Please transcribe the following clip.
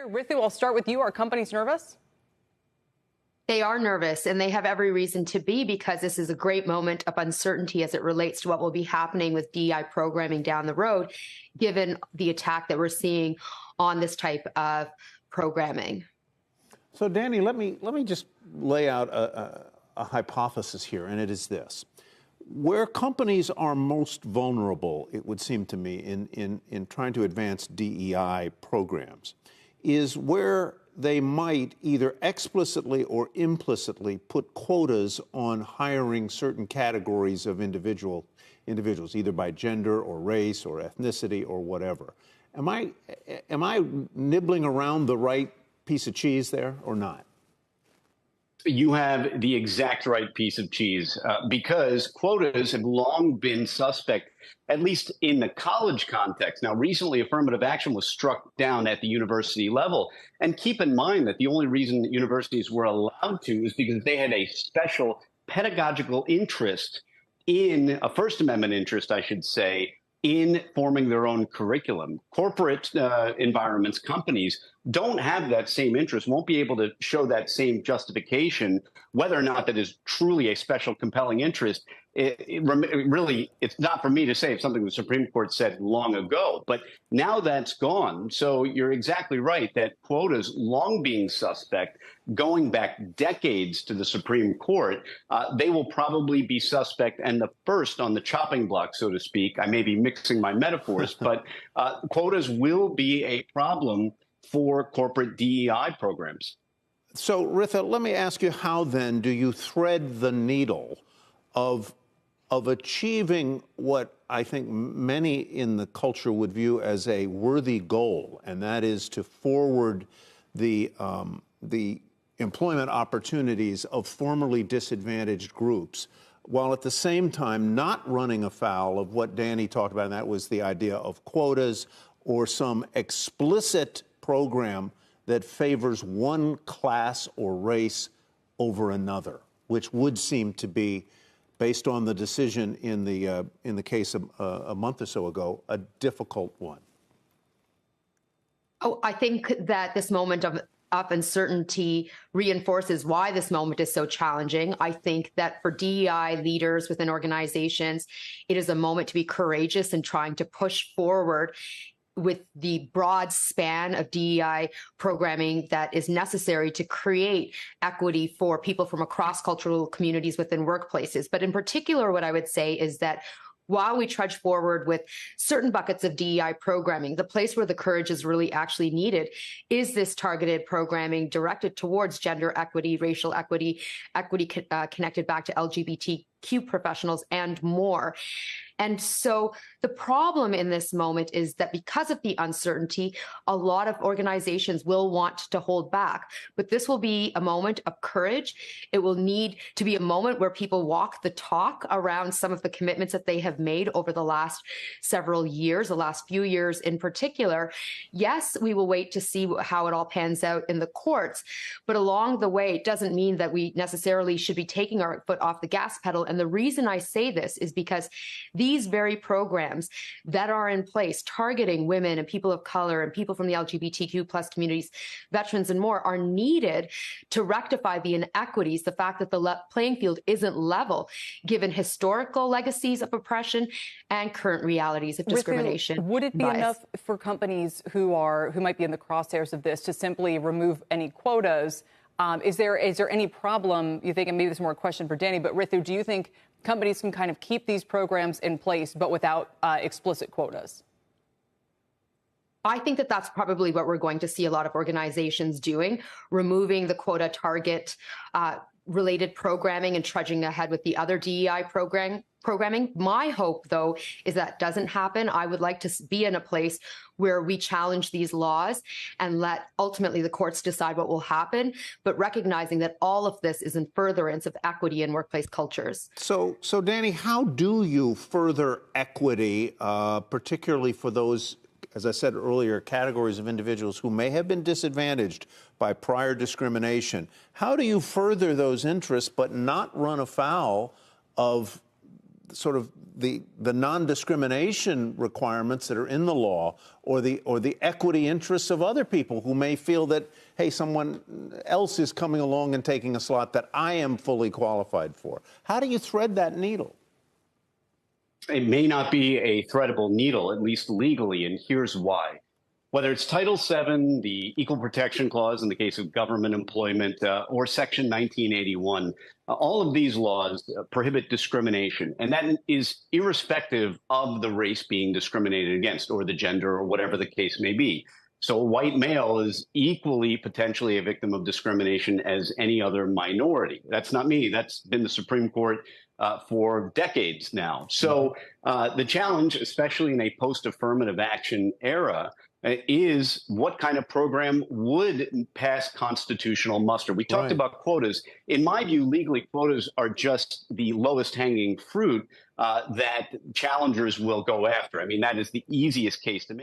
Ritu, I'll start with you. Are companies nervous? They are nervous, and they have every reason to be, because this is a great moment of uncertainty as it relates to what will be happening with DEI programming down the road, given the attack that we're seeing on this type of programming. So, Danny, let me just lay out a hypothesis here, and it is this. Where companies are most vulnerable, it would seem to me, in trying to advance DEI programs, is where they might either explicitly or implicitly put quotas on hiring certain categories of individuals, either by gender or race or ethnicity or whatever. Am I nibbling around the right piece of cheese there or not? You have the exact right piece of cheese because quotas have long been suspect, at least in the college context. Now, recently, affirmative action was struck down at the university level. And keep in mind that the only reason that universities were allowed to is because they had a special pedagogical interest in a First Amendment interest, I should say, in forming their own curriculum. Corporate environments, companies don't have that same interest, won't be able to show that same justification, whether or not that is truly a special compelling interest. It's not for me to say. It's something the Supreme Court said long ago, but now that's gone. So you're exactly right that quotas, long being suspect, going back decades to the Supreme Court, they will probably be suspect and the first on the chopping block, so to speak. I may be mixing my metaphors, but quotas will be a problem for corporate DEI programs. So, Ritu, let me ask you, how then do you thread the needle of achieving what I think many in the culture would view as a worthy goal, and that is to forward the employment opportunities of formerly disadvantaged groups, while at the same time not running afoul of what Danny talked about, and that was the idea of quotas or some explicit program that favors one class or race over another, which would seem to be, based on the decision in the case of a month or so ago, a difficult one. Oh, I think that this moment of uncertainty reinforces why this moment is so challenging. I think that for DEI leaders within organizations, it is a moment to be courageous in trying to push forward with the broad span of DEI programming that is necessary to create equity for people from across cultural communities within workplaces. But in particular, what I would say is that while we trudge forward with certain buckets of DEI programming, the place where the courage is really actually needed is this targeted programming directed towards gender equity, racial equity, equity connected back to LGBTQ professionals, and more. And so the problem in this moment is that because of the uncertainty, a lot of organizations will want to hold back. But this will be a moment of courage. It will need to be a moment where people walk the talk around some of the commitments that they have made over the last several years, the last few years in particular. Yes, we will wait to see how it all pans out in the courts. But along the way, it doesn't mean that we necessarily should be taking our foot off the gas pedal. And the reason I say this is because these very programs that are in place targeting women and people of color and people from the LGBTQ plus communities, veterans and more, are needed to rectify the inequities, the fact that the playing field isn't level, given historical legacies of oppression and current realities of discrimination. Would it be enough for companies who might be in the crosshairs of this to simply remove any quotas? Is there any problem, you think, and maybe this is more a question for Danny, but Ritu, do you think companies can kind of keep these programs in place but without explicit quotas? I think that that's probably what we're going to see a lot of organizations doing, removing the quota target related programming and trudging ahead with the other DEI programming. My hope, though, is that doesn't happen. I would like to be in a place where we challenge these laws and let ultimately the courts decide what will happen, but recognizing that all of this is in furtherance of equity in workplace cultures. So Danny, how do you further equity, particularly for those, as I said earlier, categories of individuals who may have been disadvantaged by prior discrimination? How do you further those interests but not run afoul of sort of the non-discrimination requirements that are in the law, or the equity interests of other people who may feel that, hey, someone else is coming along and taking a slot that I am fully qualified for. How do you thread that needle? It may not be a threadable needle, at least legally, and here's why. Whether it's Title VII, the Equal Protection Clause in the case of government employment, or Section 1981, all of these laws prohibit discrimination, and that is irrespective of the race being discriminated against or the gender or whatever the case may be. So a white male is equally potentially a victim of discrimination as any other minority. That's not me. That's been the Supreme Court for decades now. So the challenge, especially in a post-affirmative action era, is what kind of program would pass constitutional muster. We talked about quotas. In my view, legally, quotas are just the lowest hanging fruit that challengers will go after. I mean, that is the easiest case to make.